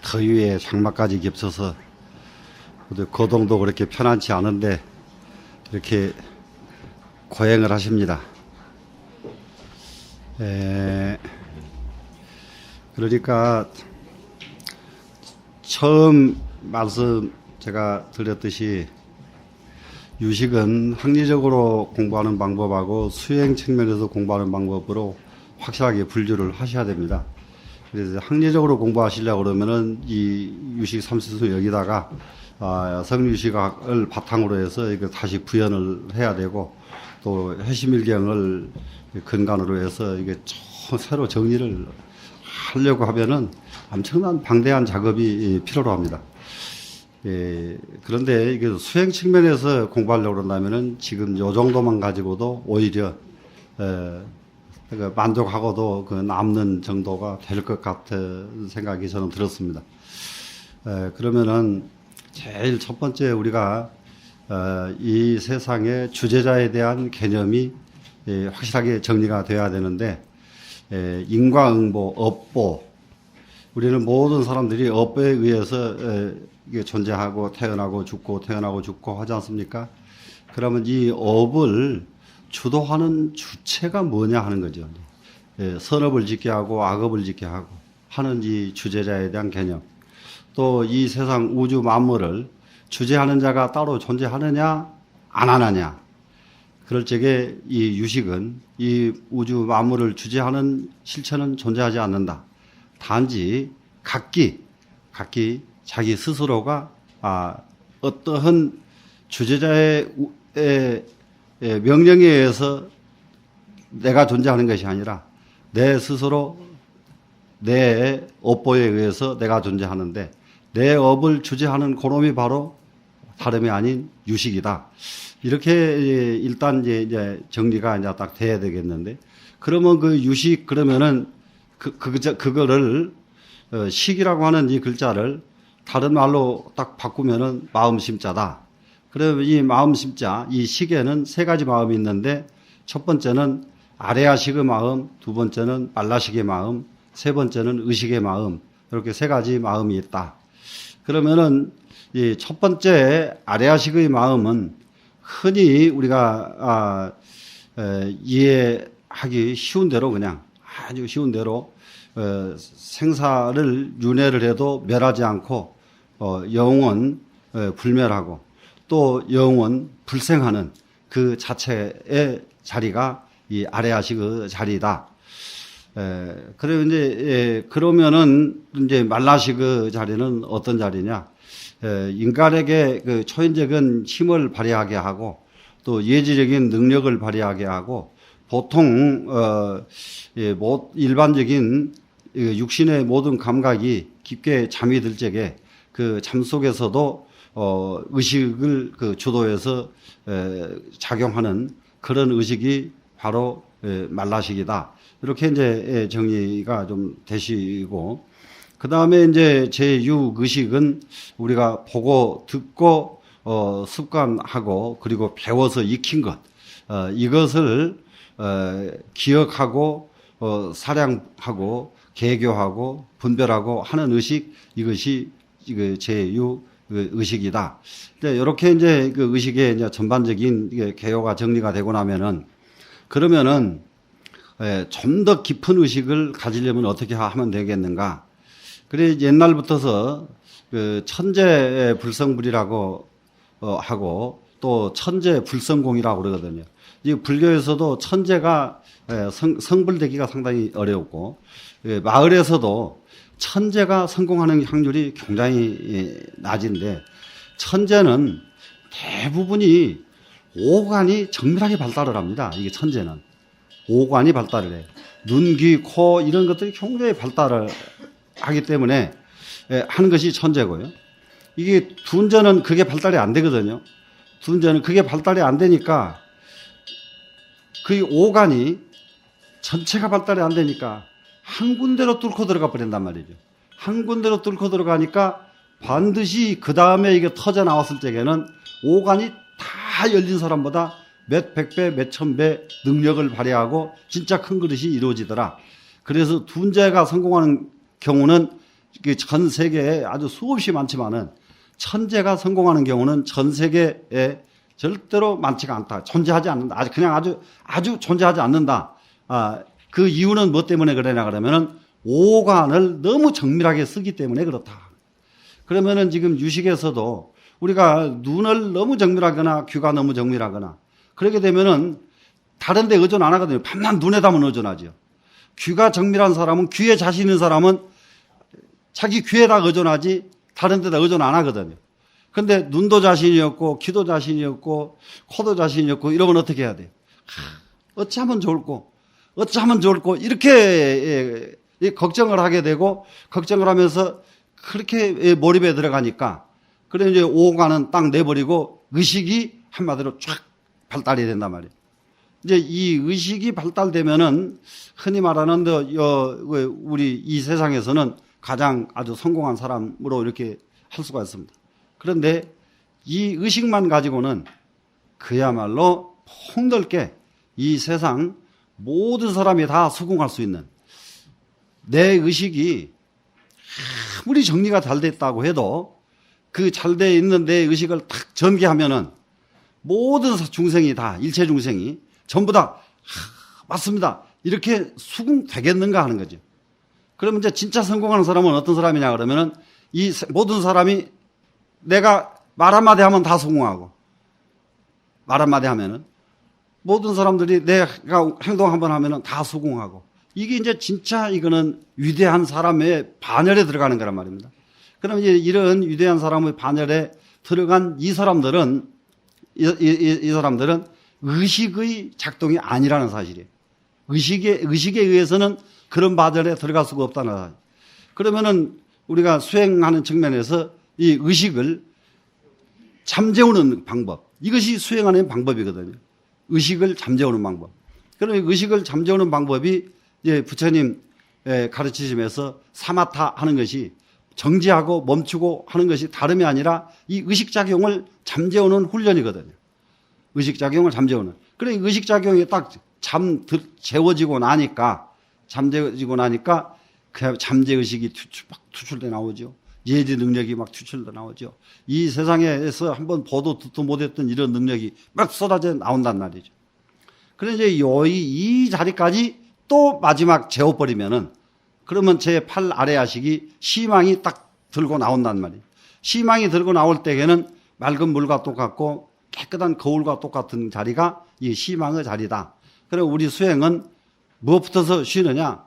더위에 장마까지 겹쳐서 거동도 그렇게 편안치 않은데 이렇게 고행을 하십니다. 그러니까 처음 말씀 제가 드렸듯이 유식은 학리적으로 공부하는 방법하고 수행 측면에서 공부하는 방법으로 확실하게 분류를 하셔야 됩니다. 그래서 학리적으로 공부하시려고 그러면은 이 유식 삼수수 여기다가 성유식학을 바탕으로 해서 이거 다시 구현을 해야 되고 또 해심일경을 근간으로 해서 이게 새로 정리를 하려고 하면은 엄청난 방대한 작업이 필요로 합니다. 그런데 이게 수행 측면에서 공부하려고 그런다면은 지금 요 정도만 가지고도 오히려 만족하고도 그 남는 정도가 될 것 같은 생각이 저는 들었습니다. 그러면은 제일 첫 번째 우리가 이 세상의 주제자에 대한 개념이 확실하게 정리가 되어야 되는데 인과응보, 업보, 우리는 모든 사람들이 업에 의해서 이게 존재하고 태어나고 죽고 태어나고 죽고 하지 않습니까? 그러면 이 업을 주도하는 주체가 뭐냐 하는 거죠. 선업을 짓게 하고 악업을 짓게 하고 하는 이 주제자에 대한 개념. 또 이 세상 우주 만물을 주재하는 자가 따로 존재하느냐 안 하느냐. 그럴 적에 이 유식은 이 우주 만물을 주재하는 실체는 존재하지 않는다. 단지 각기 자기 스스로가 어떠한 주재자의 명령에 의해서 내가 존재하는 것이 아니라 내 스스로 내 업보에 의해서 내가 존재하는데 내 업을 주재하는 그놈이 바로 다름이 아닌 유식이다. 이렇게 일단 이제 정리가 이제 딱 돼야 되겠는데 그러면 그 유식 그러면은 그거를 식이라고 하는 이 글자를 다른 말로 딱 바꾸면은 마음심자다. 그러면 이 마음심자, 이 식에는 세 가지 마음이 있는데 첫 번째는 아레아식의 마음, 두 번째는 말라식의 마음, 세 번째는 의식의 마음. 이렇게 세 가지 마음이 있다. 그러면은 이 첫 번째 아레아식의 마음은 흔히 우리가 이해하기 쉬운 대로 그냥 아주 쉬운 대로 생사를 윤회를 해도 멸하지 않고 영원 불멸하고 또 영원 불생하는 그 자체의 자리가 이 아레아식의 자리다. 그러면은 이제 말라식의 자리는 어떤 자리냐? 인간에게 그 초인적인 힘을 발휘하게 하고 또 예지적인 능력을 발휘하게 하고 보통 일반적인 육신의 모든 감각이 깊게 잠이 들 적에 그 잠 속에서도 의식을 그 주도해서 작용하는 그런 의식이 바로 말라식이다. 이렇게 이제 정리가 좀 되시고 그 다음에 이제 제6의식은 우리가 보고 듣고 습관하고 그리고 배워서 익힌 것 이것을 기억하고 사량하고 계교하고 분별하고 하는 의식 이것이 제6 의식이다. 이렇게 이제 그 의식의 이제 전반적인 개요가 정리가 되고 나면은 그러면은 좀 더 깊은 의식을 가지려면 어떻게 하면 되겠는가? 그래 옛날부터서 그 천재 불성불이라고 하고 또 천재 불성공이라고 그러거든요. 이 불교에서도 천재가 성불되기가 상당히 어려웠고 마을에서도 천재가 성공하는 확률이 굉장히 낮은데 천재는 대부분이 오관이 정밀하게 발달을 합니다. 이게 천재는 오관이 발달을 해요. 눈, 귀, 코 이런 것들이 굉장히 발달을 하기 때문에 하는 것이 천재고요. 이게 둔재는 그게 발달이 안 되거든요. 둔재는 그게 발달이 안 되니까 그 오관이 전체가 발달이 안 되니까 한 군데로 뚫고 들어가 버린단 말이죠. 한 군데로 뚫고 들어가니까 반드시 그 다음에 이게 터져 나왔을 적에는 오관이 다 열린 사람보다 몇 백배, 몇 천배 능력을 발휘하고 진짜 큰 그릇이 이루어지더라. 그래서 둔재가 성공하는 경우는 전 세계에 아주 수없이 많지만은 천재가 성공하는 경우는 전 세계에 절대로 많지가 않다. 존재하지 않는다. 아주 존재하지 않는다. 그 이유는 뭐 때문에 그러냐 그러면은 오간을 너무 정밀하게 쓰기 때문에 그렇다. 그러면은 지금 유식에서도 우리가 눈을 너무 정밀하거나 귀가 너무 정밀하거나 그렇게 되면은 다른 데 의존 안 하거든요. 밤낮 눈에다만 의존하죠. 귀가 정밀한 사람은, 귀에 자신 있는 사람은 자기 귀에다 의존하지 다른 데다 의존 안 하거든요. 근데 눈도 자신이 없고 귀도 자신이 없고 코도 자신이 없고 이러면 어떻게 해야 돼요? 어찌하면 좋을꼬 이렇게 걱정을 하게 되고 걱정을 하면서 그렇게 몰입에 들어가니까 그래 이제 오간은 딱 내버리고 의식이 한마디로 쫙 발달이 된단 말이에요. 이제 이 의식이 발달되면은 흔히 말하는 우리 이 세상에서는 가장 아주 성공한 사람으로 이렇게 할 수가 있습니다. 그런데 이 의식만 가지고는 그야말로 폭넓게 이 세상 모든 사람이 다 수긍할 수 있는 내 의식이 아무리 정리가 잘 됐다고 해도 그 잘 돼 있는 내 의식을 탁 전개하면은 모든 중생이 다, 일체 중생이 전부 다 맞습니다. 이렇게 수긍되겠는가 하는 거죠. 그러면 이제 진짜 성공하는 사람은 어떤 사람이냐 그러면은 이 모든 사람이 내가 말 한마디 하면 다 수긍하고 말 한마디 하면은 모든 사람들이 내가 행동 한번 하면은 다 수긍하고 이게 이제 진짜 이거는 위대한 사람의 반열에 들어가는 거란 말입니다. 그럼 이제 이런 위대한 사람의 반열에 들어간 이 사람들은 의식의 작동이 아니라는 사실이에요. 의식에 의해서는 그런 반열에 들어갈 수가 없다는 사실. 그러면은 우리가 수행하는 측면에서 이 의식을 잠재우는 방법. 이것이 수행하는 방법이거든요. 의식을 잠재우는 방법. 그럼 의식을 잠재우는 방법이 이제 부처님 가르치심에서 사마타 하는 것이 정지하고 멈추고 하는 것이 다름이 아니라 이 의식작용을 잠재우는 훈련이거든요. 의식작용을 잠재우는. 그래, 의식작용이 딱 재워지고 나니까 그 잠재의식이 투출돼 나오죠. 예지 능력이 막 투출돼 나오죠. 이 세상에서 한번 보도 듣도 못했던 이런 능력이 막 쏟아져 나온단 말이죠. 그런데 이제 이 자리까지 또 마지막 재워버리면은 그러면 제8 아래야식이 시망이 딱 들고 나온단 말이에요. 시망이 들고 나올 때에는 맑은 물과 똑같고 깨끗한 거울과 똑같은 자리가 이 시망의 자리다. 그래 우리 수행은 무엇부터서 쉬느냐?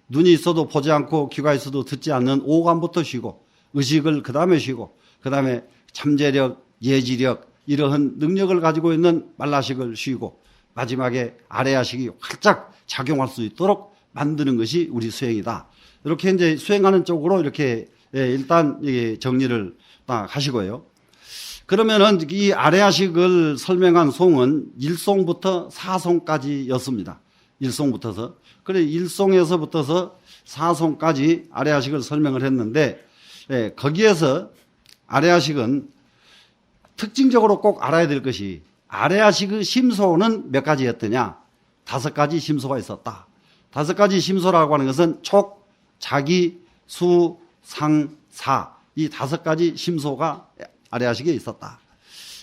눈이 있어도 보지 않고 귀가 있어도 듣지 않는 오감부터 쉬고 의식을 그 다음에 쉬고 그 다음에 잠재력, 예지력 이러한 능력을 가지고 있는 말라식을 쉬고 마지막에 아래야식이 활짝 작용할 수 있도록 만드는 것이 우리 수행이다. 이렇게 이제 수행하는 쪽으로 이렇게 일단 정리를 딱 하시고요. 그러면은 이 아래야식을 설명한 송은 1송부터 4송까지였습니다. 1송부터서. 그래 1송에서부터서 4송까지 아래야식을 설명을 했는데 거기에서 아래야식은 특징적으로 꼭 알아야 될 것이 아래야식의 심소는 몇 가지였더냐? 5가지 심소가 있었다. 5가지 심소라고 하는 것은 촉, 자기, 수, 상, 사. 이 5가지 심소가 아래야식에 있었다.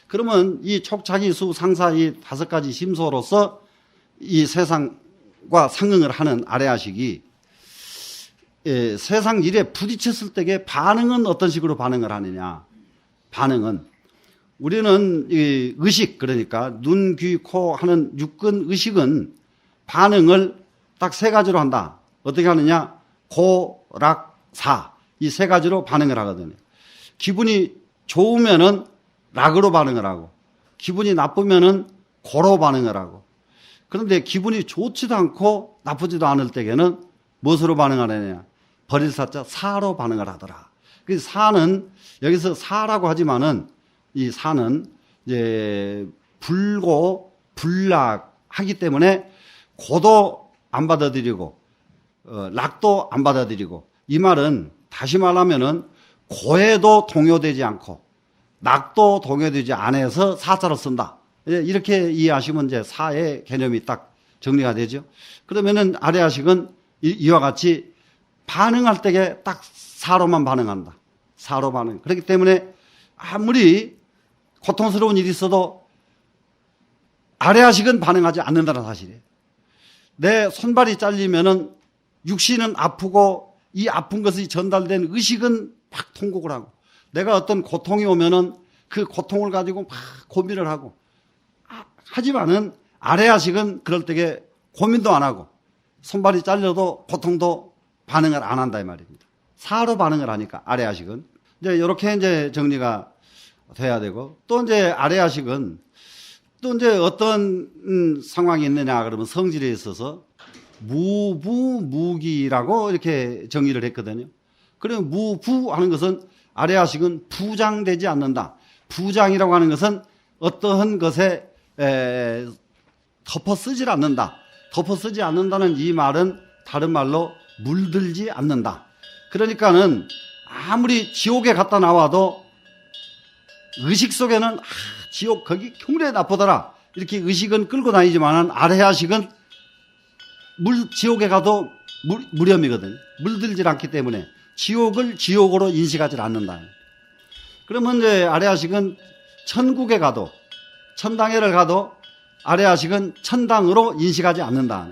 그러면 이 촉, 자기, 수, 상, 사 이 5가지 심소로서 이 세상과 상응을 하는 아래야식이 세상 일에 부딪혔을 때의 반응은 어떤 식으로 반응을 하느냐? 반응은 우리는 이 의식 그러니까 눈, 귀, 코 하는 육근 의식은 반응을 딱 3가지로 한다. 어떻게 하느냐? 고, 락, 사. 이 3가지로 반응을 하거든요. 기분이 좋으면은 락으로 반응을 하고 기분이 나쁘면은 고로 반응을 하고 그런데 기분이 좋지도 않고 나쁘지도 않을 때에는 무엇으로 반응하느냐? 버릴 사자 사로 반응을 하더라. 그래서 사는 여기서 사라고 하지만은 이 사는 이제 불고 불락하기 때문에 고도 안 받아들이고 락도 안 받아들이고 이 말은 다시 말하면은 고에도 동요되지 않고 낙도 동요되지 않아서 사자로 쓴다. 이렇게 이해하시면 이제 사의 개념이 딱 정리가 되죠. 그러면은 아래야식은 이와 같이 반응할 때에 딱 사로만 반응한다. 사로 반응. 그렇기 때문에 아무리 고통스러운 일이 있어도 아래아식은 반응하지 않는다는 사실이에요. 내 손발이 잘리면은 육신은 아프고 이 아픈 것이 전달된 의식은 막 통곡을 하고, 내가 어떤 고통이 오면은 그 고통을 가지고 막 고민을 하고, 하지만은 아래아식은 그럴 때에 고민도 안 하고 손발이 잘려도 고통도 반응을 안 한다 이 말입니다. 사로 반응을 하니까 아래아식은 이제 이렇게 이제 정리가 돼야 되고, 또 이제 아래아식은 또 이제 어떤 상황이 있느냐 그러면 성질에 있어서 무부무기라고 이렇게 정의를 했거든요. 그러면 무부 하는 것은 아래아식은 부장되지 않는다. 부장이라고 하는 것은 어떠한 것에 덮어 쓰질 않는다. 덮어 쓰지 않는다는 이 말은 다른 말로 물들지 않는다. 그러니까는 아무리 지옥에 갔다 나와도 의식 속에는 지옥 거기 경례 나쁘더라 이렇게 의식은 끌고 다니지만은 아래아식은 지옥에 가도 무렴이거든요. 물들질 않기 때문에 지옥을 지옥으로 인식하지 않는다. 그러면 이제 아래아식은 천국에 가도, 천당에를 가도 아래아식은 천당으로 인식하지 않는다.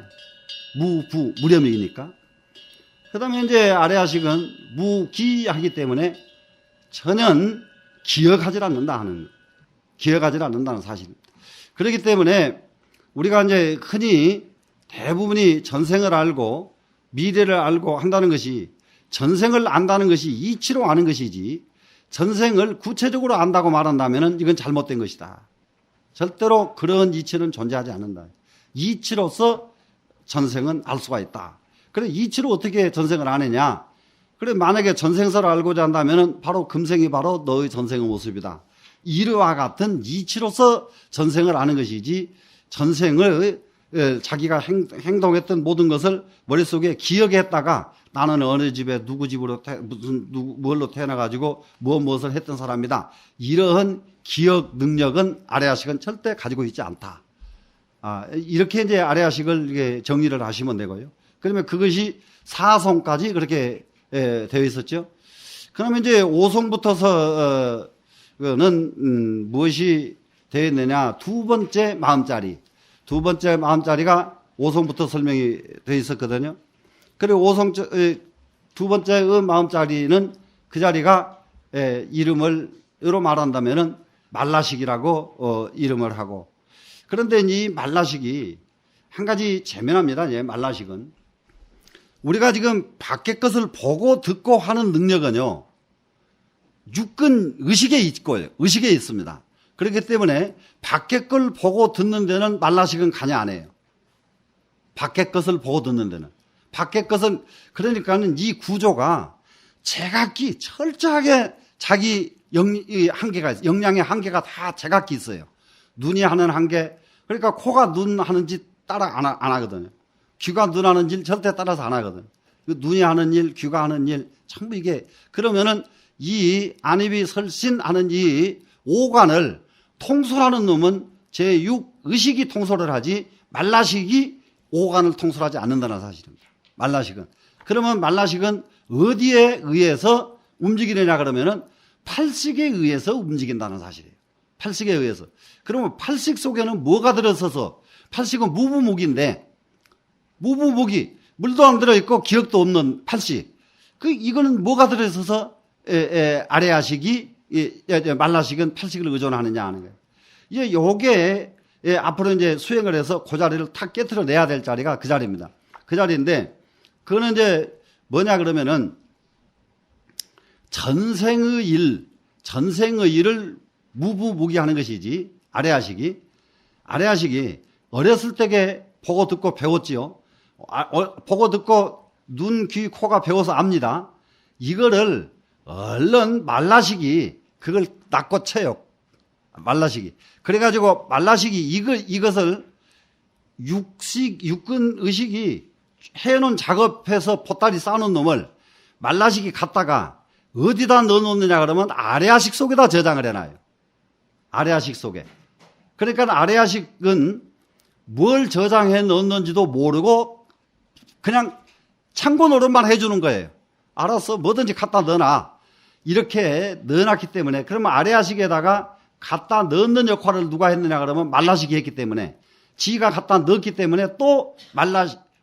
무렴이니까. 그 다음에 이제 아래아식은 무기하기 때문에 전혀 기억하지 않는다는 사실입니다. 그렇기 때문에 우리가 이제 흔히 대부분이 전생을 알고 미래를 알고 한다는 것이, 전생을 안다는 것이 이치로 아는 것이지 전생을 구체적으로 안다고 말한다면 이건 잘못된 것이다. 절대로 그런 이치는 존재하지 않는다. 이치로서 전생은 알 수가 있다. 그래 이치로 어떻게 전생을 아느냐? 그래 만약에 전생서를 알고자 한다면 바로 금생이 바로 너의 전생의 모습이다. 이와 같은 이치로서 전생을 아는 것이지, 전생을 자기가 행동했던 모든 것을 머릿속에 기억했다가 나는 어느 집에 누구 집으로 뭘로 태어나가지고 무엇을 했던 사람이다. 이러한 기억 능력은 아래아식은 절대 가지고 있지 않다. 이렇게 이제 아래아식을 정리를 하시면 되고요. 그러면 그것이 사성까지 그렇게 되어 있었죠. 그러면 이제 오성부터서는 무엇이 되어 있느냐? 두 번째 마음자리. 두 번째 마음자리가 오성부터 설명이 되어 있었거든요. 그리고 두 번째 마음자리는 그 자리가 이름으로 말한다면은 말라식이라고 이름을 하고, 그런데 이 말라식이 한 가지 재미납니다. 말라식은 우리가 지금 밖의 것을 보고 듣고 하는 능력은요, 육근 의식에 있습니다. 그렇기 때문에 밖의 걸 보고 듣는 데는 말라식은 관여 안 해요. 밖의 것을 보고 듣는 데는. 밖의 것은, 그러니까는 이 구조가 제각기 철저하게 자기 한계가 있어요. 역량의 한계가 다 제각기 있어요. 눈이 하는 한계, 그러니까 코가 눈 하는 짓 따라 안 하거든요. 귀가 눈 하는 일 절대 따라서 안 하거든요. 눈이 하는 일, 귀가 하는 일, 전부 이게, 그러면은 이 안입이 설신하는 이 오관을 통솔하는 놈은 제6 의식이 통솔을 하지 말라식이 오관을 통솔하지 않는다는 사실입니다. 말라식은. 그러면 말라식은 어디에 의해서 움직이느냐 그러면은 팔식에 의해서 움직인다는 사실이에요. 팔식에 의해서. 그러면 팔식 속에는 뭐가 들어서서, 팔식은 무부무기인데, 무부무기, 물도 안 들어있고 기억도 없는 팔식. 이거는 뭐가 들어있어서 아래아식이, 말라식은 팔식을 의존하느냐 하는 거예요. 이제 요게 앞으로 이제 수행을 해서 그 자리를 탁 깨트려 내야 될 자리가 그 자리입니다. 그 자리인데, 그거는 이제 뭐냐 그러면은 전생의 일을 무부무기하는 것이지, 아래아식이 어렸을 때에 보고 듣고 배웠지요. 보고 듣고 눈, 귀, 코가 배워서 압니다. 이거를 얼른 말라식이 그걸 낚고 쳐요. 말라식이. 그래가지고 말라식이 이것을 육근 의식이 해놓은 작업해서 보따리 싸놓은 놈을 말라식이 갖다가 어디다 넣어놓느냐 그러면 아래아식 속에다 저장을 해놔요. 아래아식 속에. 그러니까 아래아식은 뭘 저장해 넣었는지도 모르고 그냥 참고 노릇만 해주는 거예요. 알았어, 뭐든지 갖다 넣어놔. 이렇게 넣어놨기 때문에, 그러면 아래아식에다가 갖다 넣는 역할을 누가 했느냐 그러면 말라식이 했기 때문에, 지가 갖다 넣었기 때문에 또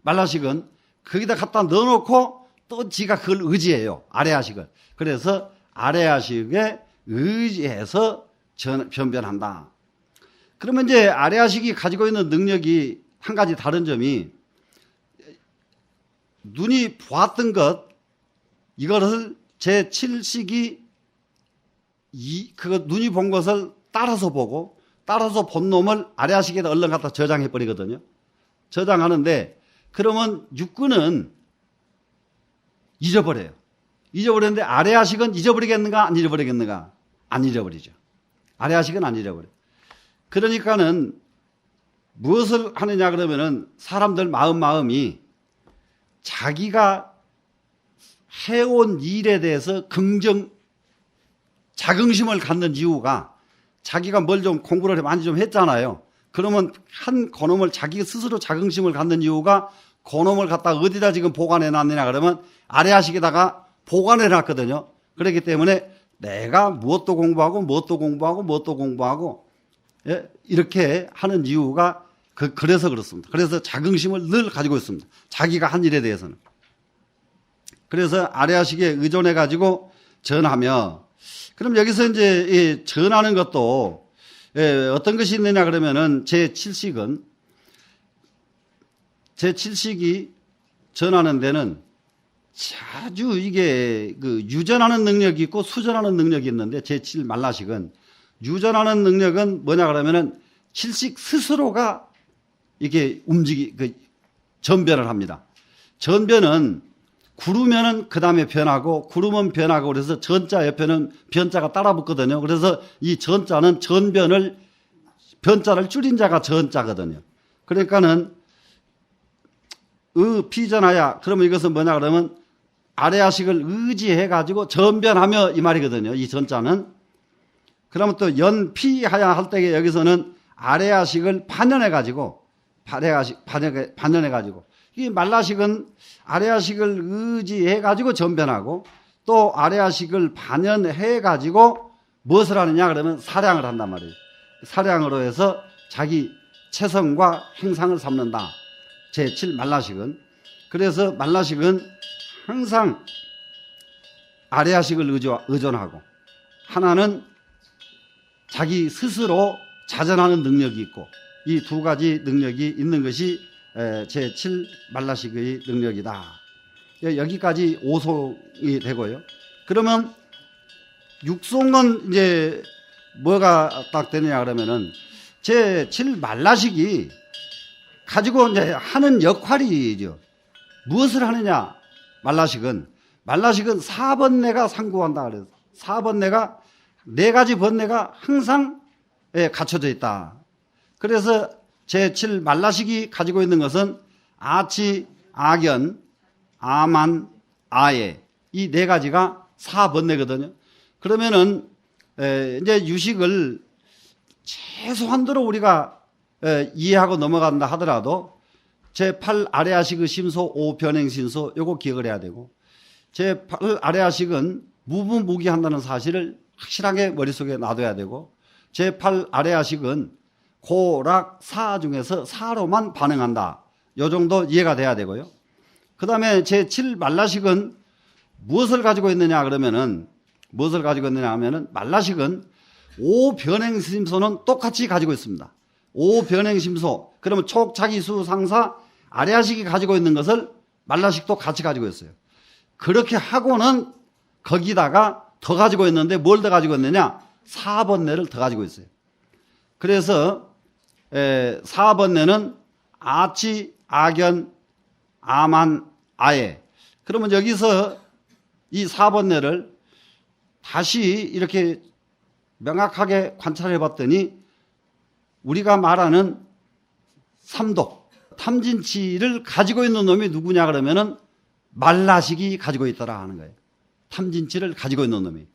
말라식은 거기다 갖다 넣어놓고 또 지가 그걸 의지해요. 아래아식을. 그래서 아래아식에 의지해서 변변한다. 그러면 이제 아래아식이 가지고 있는 능력이 한 가지 다른 점이, 눈이 보았던 것, 이것을 제7식이 그거 눈이 본 것을 따라서 보고, 따라서 본 놈을 아래아식에다 얼른 갖다 저장해 버리거든요. 저장하는데, 그러면 육근은 잊어버려요. 잊어버렸는데 아래아식은 잊어버리겠는가 안 잊어버리겠는가? 안 잊어버리죠. 아래아식은 안 잊어버려요. 그러니까는 무엇을 하느냐 그러면은 사람들 마음이 자기가 해온 일에 대해서 자긍심을 갖는 이유가, 자기가 뭘 좀 공부를 많이 좀 했잖아요. 그러면 한 그놈을 자기 스스로 자긍심을 갖는 이유가, 그놈을 갖다 어디다 지금 보관해 놨느냐 그러면 아래아식에다가 보관해 놨거든요. 그렇기 때문에 내가 무엇도 공부하고 예? 이렇게 하는 이유가 그래서 그렇습니다. 그래서 자긍심을 늘 가지고 있습니다. 자기가 한 일에 대해서는. 그래서 아래아식에 의존해 가지고 전하며, 그럼 여기서 이제 전하는 것도 어떤 것이 있느냐 그러면은 제7식이 전하는 데는 아주 이게 유전하는 능력이 있고 수전하는 능력이 있는데, 제7 말라식은 유전하는 능력은 뭐냐 그러면은 7식 스스로가 이렇게 전변을 합니다. 전변은 구르면은 그 다음에 변하고, 구르면 변하고, 그래서 전자 옆에는 변자가 따라 붙거든요. 그래서 이 전자는 변자를 줄인 자가 전자거든요. 그러니까는 피전하야, 그러면 이것은 뭐냐 그러면 아래아식을 의지해가지고 전변하며 이 말이거든요. 이 전자는. 그러면 또 연피하야 할 때에 여기서는 아래아식을 반연해가지고, 반연해가지고, 이 말라식은 아래아식을 의지해가지고 전변하고, 또 아래아식을 반연해가지고 무엇을 하느냐 그러면 사량을 한단 말이에요. 사량으로 해서 자기 체성과 행상을 삼는다. 제7 말라식은. 그래서 말라식은 항상 아래아식을 의존하고, 하나는 자기 스스로 자전하는 능력이 있고, 이 두 가지 능력이 있는 것이 제7 말라식의 능력이다. 여기까지 5송이 되고요. 그러면 6송은 이제 뭐가 딱 되느냐 그러면은 제7 말라식이 가지고 이제 하는 역할이죠. 무엇을 하느냐? 말라식은 4번뇌가 상구한다 그래서 4번뇌가 네 가지 번뇌가 항상 갖춰져 있다. 그래서 제7 말라식이 가지고 있는 것은 아치, 아견, 아만, 아예, 이 네 가지가 4번뇌거든요. 그러면은 이제 유식을 최소한도로 우리가 이해하고 넘어간다 하더라도 제8 아래아식의 심소 5변행신소 요거 기억을 해야 되고, 제8 아래아식은 무부무기한다는 사실을 확실하게 머릿속에 놔둬야 되고, 제8 아래아식은 고락 사 중에서 사로만 반응한다. 요 정도 이해가 돼야 되고요. 그 다음에 제7 말라식은 무엇을 가지고 있느냐 그러면은, 말라식은 5변행심소는 똑같이 가지고 있습니다. 5변행심소. 그러면 촉자기수 상사 아래아식이 가지고 있는 것을 말라식도 같이 가지고 있어요. 그렇게 하고는 거기다가 더 가지고 있는데 뭘 더 가지고 있느냐? 4번뇌를 더 가지고 있어요. 그래서 4번뇌는 아치, 아견, 아만, 아예. 그러면 여기서 이 4번뇌를 다시 이렇게 명확하게 관찰해 봤더니 우리가 말하는 삼독, 탐진치를 가지고 있는 놈이 누구냐 그러면은 말라식이 가지고 있더라 하는 거예요. 탐진치를 가지고 있는 놈이.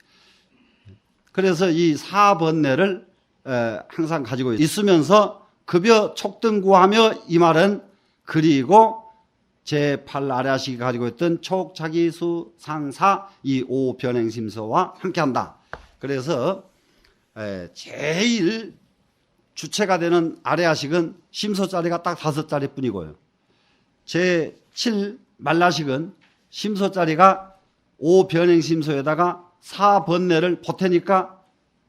그래서 이 4번뇌를 항상 가지고 있으면서 급여 촉등구하며 이 말은, 그리고 제8 아래아식이 가지고 있던 촉자기수 상사 이 5변행심소와 함께한다. 그래서 제일 주체가 되는 아래아식은 심소자리가 딱 5자리 뿐이고요. 제7 말라식은 심소자리가 5변행심소에다가 4번뇌를 보태니까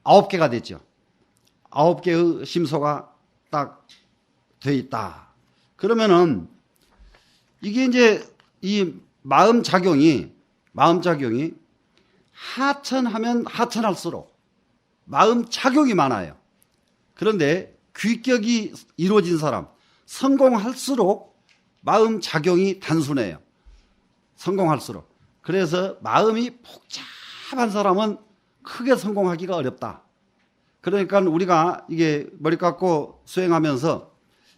9개가 됐죠. 9개의 심소가 딱 돼 있다. 그러면은 이게 이제 이 마음작용이 하천하면 하천할수록 마음작용이 많아요. 그런데 귀격이 이루어진 사람, 성공할수록 마음작용이 단순해요. 성공할수록. 그래서 마음이 복잡한 사람은 크게 성공하기가 어렵다. 그러니까 우리가 이게 머리 깎고 수행하면서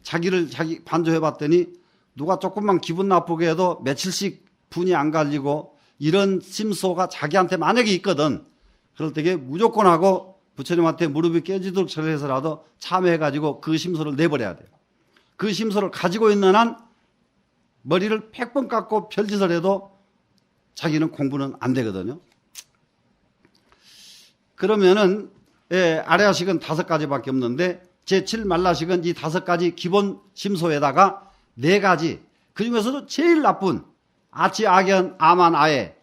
자기 반조해 봤더니 누가 조금만 기분 나쁘게 해도 며칠씩 분이 안 갈리고 이런 심소가 자기한테 만약에 있거든. 그럴 때에 무조건 하고 부처님한테 무릎이 깨지도록 절해서라도 참여해가지고 그 심소를 내버려야 돼요. 그 심소를 가지고 있는 한 머리를 100번 깎고 별짓을 해도 자기는 공부는 안 되거든요. 그러면은 아래아식은 5가지밖에 없는데 제7 말라식은 이 5가지 기본 심소에다가 4가지, 그 중에서도 제일 나쁜 아치, 악연, 아만, 아에,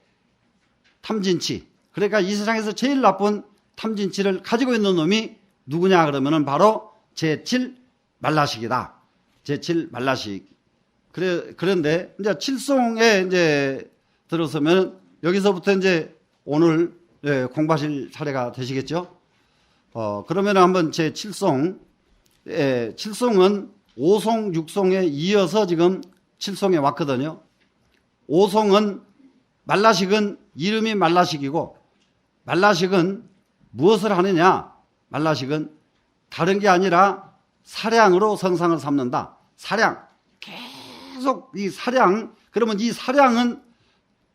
탐진치. 그러니까 이 세상에서 제일 나쁜 탐진치를 가지고 있는 놈이 누구냐 그러면은 바로 제7 말라식이다. 제7 말라식. 그런데 이제 칠송에 이제 들어서면 여기서부터 이제 오늘 공부하실 차례가 되시겠죠? 그러면 한번 제7송, 칠송은 5송, 6송에 이어서 지금 7송에 왔거든요. 5송은 말라식은 이름이 말라식이고, 말라식은 무엇을 하느냐? 말라식은 다른 게 아니라 사량으로 선상을 삼는다. 사량. 계속 이 사량. 그러면 이 사량은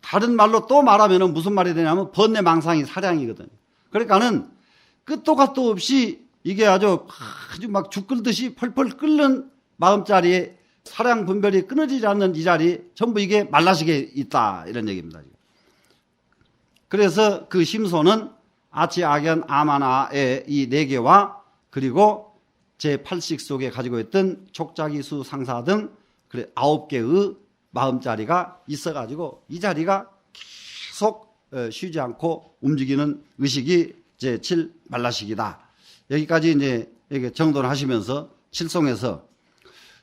다른 말로 또 말하면 무슨 말이 되냐면 번뇌망상이 사량이거든요. 그러니까는 끝도 갓도 없이 이게 아주 막 죽 끓듯이 펄펄 끓는 마음자리에 사량 분별이 끊어지지 않는 이 자리 전부 이게 말라식에 있다 이런 얘기입니다. 그래서 그 심소는 아치, 악연, 아마나의 이 4개와 그리고 제8식 속에 가지고 있던 촉자기수 상사 등 9개의 마음자리가 있어가지고 이 자리가 계속 쉬지 않고 움직이는 의식이 제7 말라식이다. 여기까지 이제 이렇게 정돈을 하시면서 칠송에서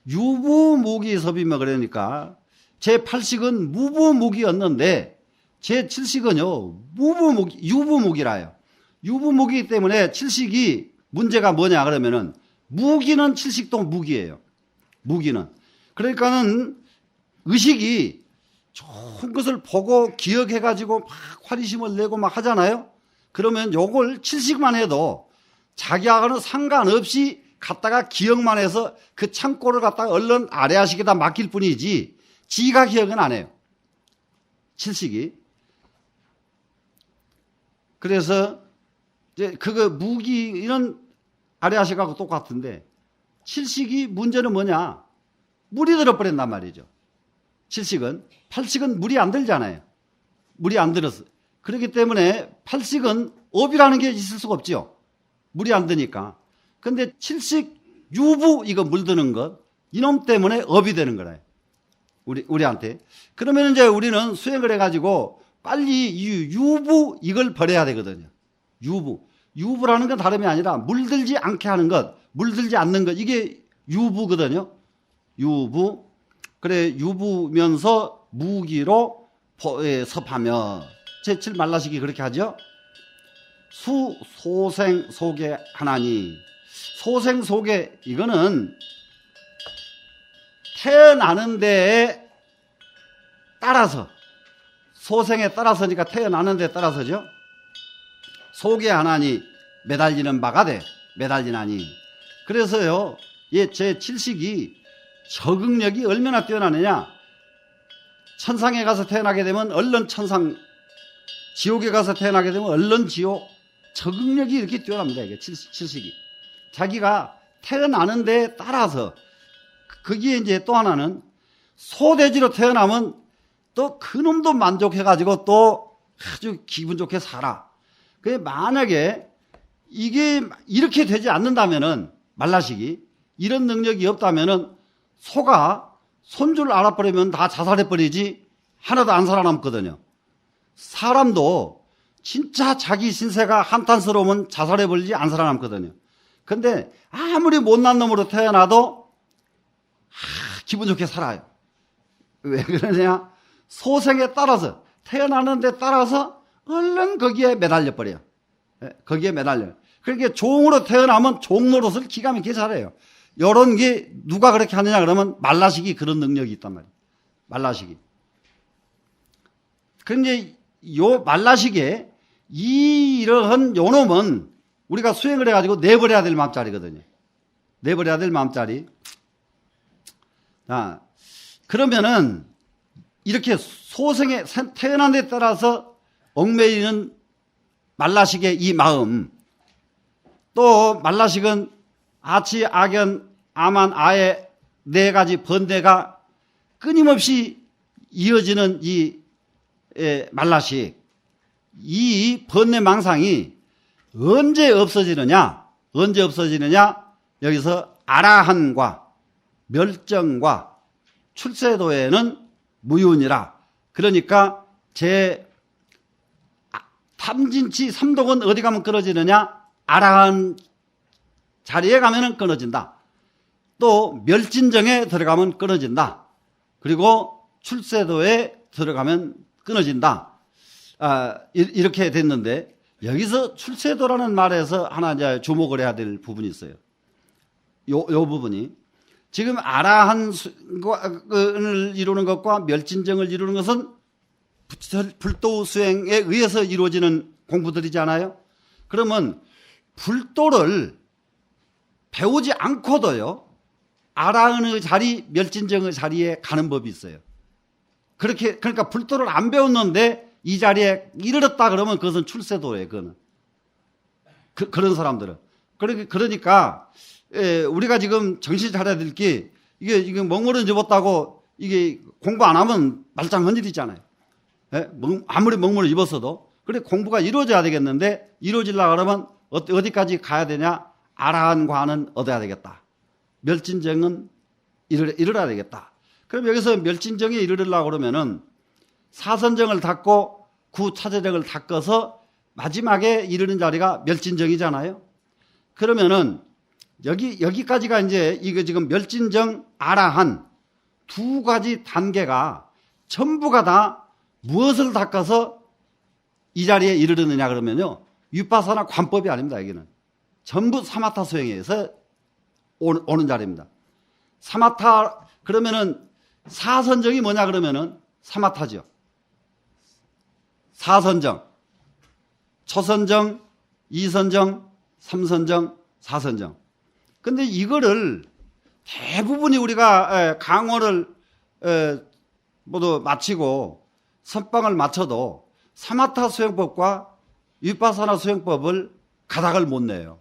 유부무기 섭이며 그러니까 제8식은 무부무기였는데 제7식은요 유부무기라요. 유부무기이기 때문에 7식이 문제가 뭐냐 그러면은 무기는 7식도 무기예요. 무기는. 그러니까는 의식이 좋은 것을 보고 기억해가지고 막 화리심을 내고 막 하잖아요. 그러면 요걸 7식만 해도 자기하고는 상관없이 갖다가 기억만 해서 그 창고를 갖다가 얼른 아래아식에다 맡길 뿐이지 지가 기억은 안 해요. 7식이. 그래서 이제 그거 무기는 아래아식하고 똑같은데 7식이 문제는 뭐냐? 물이 들어버린단 말이죠. 7식은. 8식은 물이 안 들잖아요. 물이 안 들어서. 그렇기 때문에 8식은 업이라는 게 있을 수가 없죠. 물이 안 드니까. 근데 7식 유부 이거 물드는 것 이놈 때문에 업이 되는 거라요. 우리한테. 그러면 이제 우리는 수행을 해가지고 빨리 이 유부 이걸 버려야 되거든요. 유부. 유부라는 건 다름이 아니라 물들지 않게 하는 것, 물들지 않는 것 이게 유부거든요. 유부. 그래 유부면서 무기로 섭하며 제7 말라식이 그렇게 하죠. 소생 속에 하나니 소생 속에 이거는 태어나는 데에 따라서 소생에 따라서니까 태어나는 데에 따라서죠. 속에 하나니 매달리는 바가 돼 매달리나니 그래서요 제7식이 적응력이 얼마나 뛰어나느냐. 천상에 가서 태어나게 되면 얼른 천상, 지옥에 가서 태어나게 되면 얼른 지옥. 적응력이 이렇게 뛰어납니다. 이게 7식이. 자기가 태어나는 데에 따라서 거기에 이제 또 하나는 소돼지로 태어나면 또 그놈도 만족해가지고 또 아주 기분 좋게 살아. 그게 만약에 이게 이렇게 되지 않는다면은, 말라식이 이런 능력이 없다면은 소가 손줄 알아버리면 다 자살해버리지 하나도 안 살아남거든요. 사람도 진짜 자기 신세가 한탄스러우면 자살해버리지 안 살아남거든요. 근데 아무리 못난 놈으로 태어나도 기분 좋게 살아요. 왜 그러냐? 소생에 따라서, 태어나는 데 따라서 얼른 거기에 매달려 버려요. 거기에 매달려요. 그러니까 종으로 태어나면 종 노릇을 기가 막히게 잘해요. 요런 게 누가 그렇게 하느냐 그러면 말라식이 그런 능력이 있단 말이에요. 말라식이. 그런데 요 말라식에 이러한 요 놈은 우리가 수행을 해가지고 내버려야 될 마음자리거든요. 내버려야 될 마음자리. 자, 그러면은 이렇게 소생에 태어난 데 따라서 얽매이는 말라식의 이 마음, 또 말라식은 아치, 악연, 아만, 아의 네 가지 번뇌가 끊임없이 이어지는 이 말라식, 이 번뇌망상이 언제 없어지느냐? 언제 없어지느냐? 여기서 아라한과 멸정과 출세도에는 무윤이라. 그러니까 제 탐진치 삼독은 어디 가면 끊어지느냐? 아라한 자리에 가면은 끊어진다. 또 멸진정에 들어가면 끊어진다. 그리고 출세도에 들어가면 끊어진다. 이렇게 됐는데, 여기서 출세도라는 말에서 하나 이제 주목을 해야 될 부분이 있어요. 요 부분이. 지금 아라한을 이루는 것과 멸진정을 이루는 것은 불도 수행에 의해서 이루어지는 공부들이잖아요. 그러면 불도를 배우지 않고도요, 아라한의 자리, 멸진정의 자리에 가는 법이 있어요. 그러니까 불도를 안 배웠는데 이 자리에 이르렀다 그러면 그것은 출세도예요, 그거는. 그런 사람들은. 그러니까, 우리가 지금 정신 차려야 될 게, 이게 지금 먹물은 집었다고 이게 공부 안 하면 말짱한 일이잖아요. 아무리 먹물을 입었어도. 그래, 공부가 이루어져야 되겠는데, 이루어지려고 그러면 어디까지 가야 되냐? 아라한과는 얻어야 되겠다. 멸진정은 이르러야 되겠다. 그럼 여기서 멸진정에 이르려고 그러면은 사선정을 닦고 구차제정을 닦아서 마지막에 이르는 자리가 멸진정이잖아요. 그러면은 여기까지가 이제 이거 지금 멸진정, 아라한 두 가지 단계가 전부가 다 무엇을 닦아서 이 자리에 이르느냐 그러면요, 위파사나 관법이 아닙니다. 여기는 전부 사마타 수행에 의해서 오는 자리입니다. 사마타, 그러면은 사선정이 뭐냐 그러면은 사마타죠. 사선정, 초선정, 이선정, 삼선정, 사선정. 근데 이거를 대부분이 우리가 강원을 모두 마치고 선방을 마쳐도 사마타 수행법과 위파사나 수행법을 가닥을 못 내요.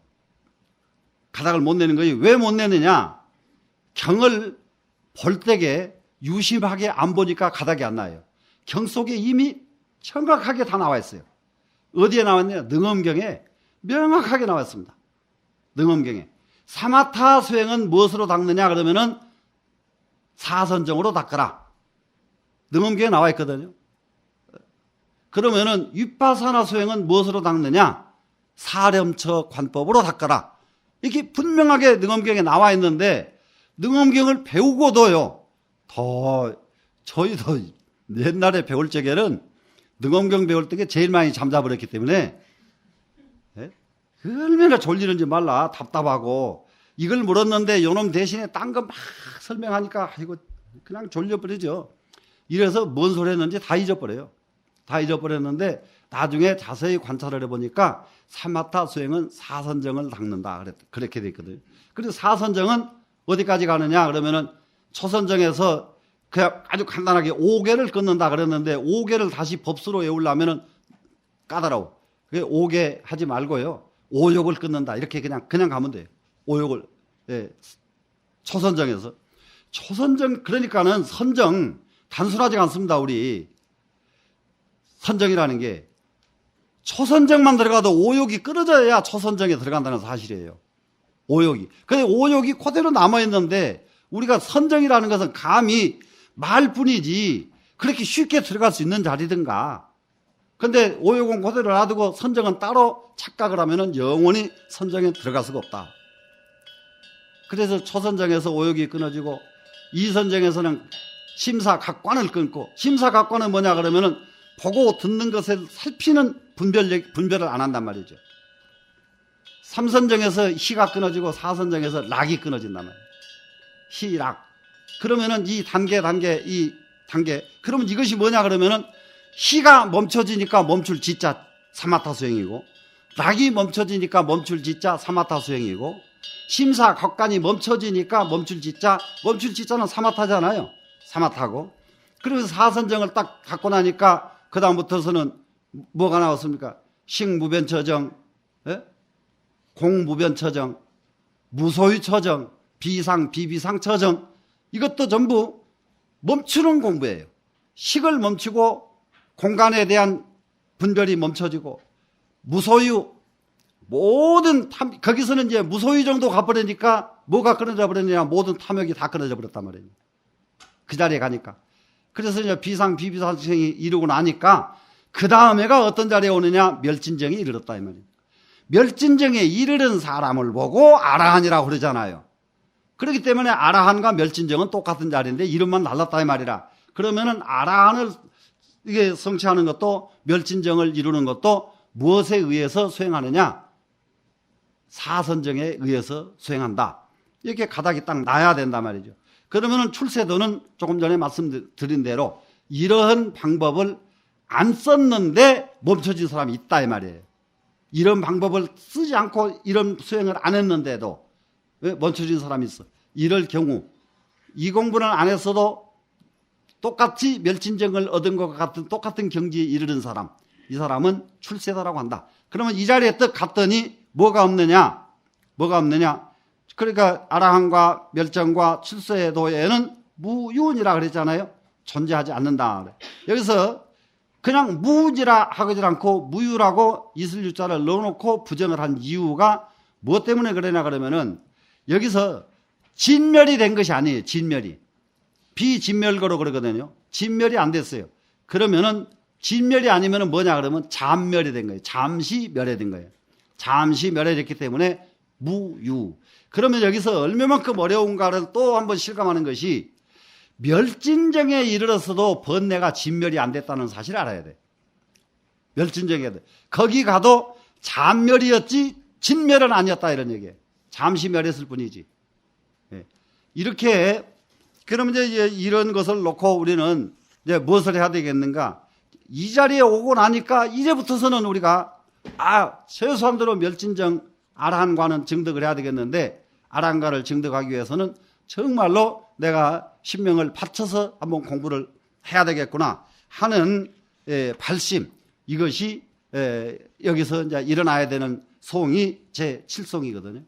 가닥을 못 내는 거예요. 왜 못 내느냐? 경을 볼 때게 유심하게 안 보니까 가닥이 안 나요. 경 속에 이미 정확하게 다 나와 있어요. 어디에 나왔냐? 능엄경에 명확하게 나와 있습니다. 능엄경에. 사마타 수행은 무엇으로 닦느냐 그러면은 사선정으로 닦아라. 능엄경에 나와 있거든요. 그러면은 위파사나 수행은 무엇으로 닦느냐? 사렴처 관법으로 닦아라. 이렇게 분명하게 능엄경에 나와 있는데, 능엄경을 배우고도요, 저희도 옛날에 배울 적에는 능엄경 배울 때 제일 많이 잠자버렸기 때문에, 얼마나 졸리는지 말라, 답답하고, 이걸 물었는데 요놈 대신에 딴 거 막 설명하니까, 이거 그냥 졸려버리죠. 이래서 뭔 소리 했는지 다 잊어버려요. 다 잊어버렸는데, 나중에 자세히 관찰을 해보니까, 사마타 수행은 사선정을 닦는다. 그렇게 돼 있거든요. 그래서 사선정은 어디까지 가느냐 그러면은 초선정에서 그냥 아주 간단하게 5개를 끊는다 그랬는데 5개를 다시 법수로 외우려면은 까다로워. 그게 5개 하지 말고요. 5욕을 끊는다. 이렇게 그냥 가면 돼요. 5욕을. 예. 초선정에서. 초선정, 그러니까는 선정, 단순하지가 않습니다, 우리. 선정이라는 게. 초선정만 들어가도 오욕이 끊어져야 초선정에 들어간다는 사실이에요. 오욕이. 근데 오욕이 그대로 남아있는데, 우리가 선정이라는 것은 감히 말뿐이지, 그렇게 쉽게 들어갈 수 있는 자리든가. 근데 오욕은 그대로 놔두고 선정은 따로 착각을 하면은 영원히 선정에 들어갈 수가 없다. 그래서 초선정에서 오욕이 끊어지고, 이선정에서는 심사각관을 끊고, 심사각관은 뭐냐 그러면은 보고 듣는 것에 살피는 분별을 안 한단 말이죠. 삼선정에서 희가 끊어지고 사선정에서 락이 끊어진단 말이에요. 희, 락. 그러면은 이 단계, 그러면 이것이 뭐냐 그러면은 희가 멈춰지니까 멈출 지자 사마타 수행이고, 락이 멈춰지니까 멈출 지자 사마타 수행이고, 심사각관이 멈춰지니까 멈출 지자는 사마타잖아요. 사마타고. 그래서 사선정을 딱 갖고 나니까 그 다음부터서는 뭐가 나왔습니까? 식무변처정, 공무변처정, 무소유처정, 비비상처정. 이것도 전부 멈추는 공부예요. 식을 멈추고 공간에 대한 분별이 멈춰지고, 무소유, 모든 거기서는 이제 무소유 정도 가버리니까 뭐가 끊어져 버렸냐, 모든 탐욕이 다 끊어져 버렸단 말이에요. 그 자리에 가니까. 그래서 이제 비비상처정이 이루고 나니까 그 다음에가 어떤 자리에 오느냐, 멸진정이 이르렀다 이 말이에요. 멸진정에 이르른 사람을 보고 아라한이라고 그러잖아요. 그렇기 때문에 아라한과 멸진정은 똑같은 자리인데 이름만 달랐다 이 말이라. 그러면은 아라한을 이게 성취하는 것도 멸진정을 이루는 것도 무엇에 의해서 수행하느냐? 사선정에 의해서 수행한다. 이렇게 가닥이 딱 나야 된단 말이죠. 그러면은 출세도는 조금 전에 말씀드린 대로 이러한 방법을 안 썼는데 멈춰진 사람이 있다 이 말이에요. 이런 방법을 쓰지 않고 이런 수행을 안 했는데도 왜 멈춰진 사람이 있어? 이럴 경우 이 공부는 안 했어도 똑같이 멸진정을 얻은 것 같은 똑같은 경지에 이르는 사람, 이 사람은 출세도라고 한다. 그러면 이 자리에 딱 갔더니 뭐가 없느냐? 그러니까 아라한과 멸정과 출세도에는 무유운이라 그랬잖아요. 존재하지 않는다. 여기서 그냥 무운이라 하지 않고 무유라고 이슬유자를 넣어놓고 부정을 한 이유가 무엇 때문에 그러냐 그러면은 여기서 진멸이 된 것이 아니에요. 진멸이. 비진멸거로 그러거든요. 진멸이 안 됐어요. 그러면은 진멸이 아니면은 뭐냐 그러면 잠멸이 된 거예요. 잠시 멸해된 거예요. 잠시 멸해졌기 때문에 무유. 그러면 여기서 얼마만큼 어려운가를 또 한번 실감하는 것이 멸진정에 이르렀어도 번뇌가 진멸이 안 됐다는 사실을 알아야 돼. 멸진정에. 거기 가도 잠멸이었지 진멸은 아니었다 이런 얘기예요. 잠시 멸했을 뿐이지. 이렇게 그러면 이제 이런 것을 놓고 우리는 이제 무엇을 해야 되겠는가? 이 자리에 오고 나니까 이제부터서는 우리가 최소한대로 멸진정 아라한과는 증득을 해야 되겠는데 아라한과를 증득하기 위해서는 정말로 내가 신명을 바쳐서 한번 공부를 해야 되겠구나 하는 발심, 이것이 여기서 이제 일어나야 되는 송이 제 7송이거든요.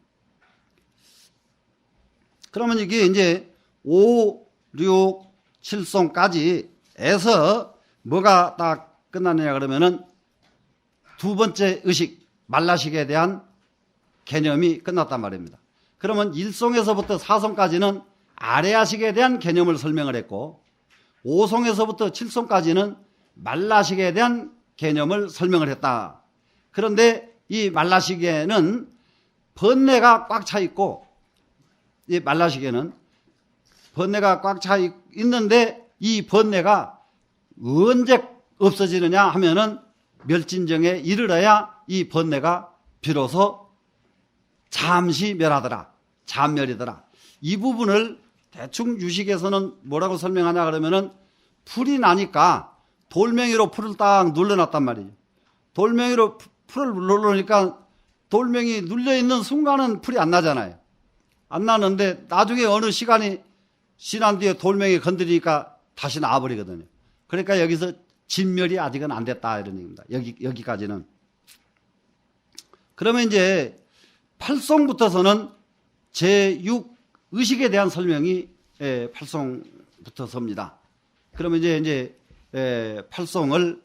그러면 이게 이제 5, 6, 7송까지 해서 뭐가 딱 끝나느냐 그러면은 두 번째 의식, 말라식에 대한 개념이 끝났단 말입니다. 그러면 1송에서부터 4송까지는 아래야식에 대한 개념을 설명을 했고 5송에서부터 7송까지는 말라식에 대한 개념을 설명을 했다. 그런데 이 말라식에는 번뇌가 꽉 차 있고 이 말라식에는 번뇌가 꽉 차 있는데 이 번뇌가 언제 없어지느냐 하면은 멸진정에 이르러야 이 번뇌가 비로소 잠시 멸하더라. 잠멸이더라. 이 부분을 대충 유식에서는 뭐라고 설명하냐 그러면은 풀이 나니까 돌멩이로 풀을 딱 눌러놨단 말이에요. 돌멩이로 풀을 눌러놓으니까 돌멩이 눌려있는 순간은 풀이 안 나잖아요. 안 나는데 나중에 어느 시간이 지난 뒤에 돌멩이 건드리니까 다시 나와버리거든요. 그러니까 여기서 진멸이 아직은 안 됐다 이런 얘기입니다. 여기까지는. 그러면 이제 8송부터서는 제6 의식에 대한 설명이 팔송부터 섭니다. 그러면 이제 팔송을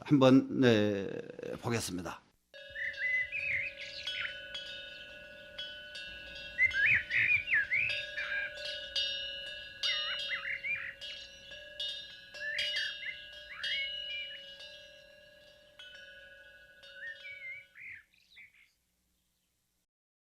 한번 보겠습니다.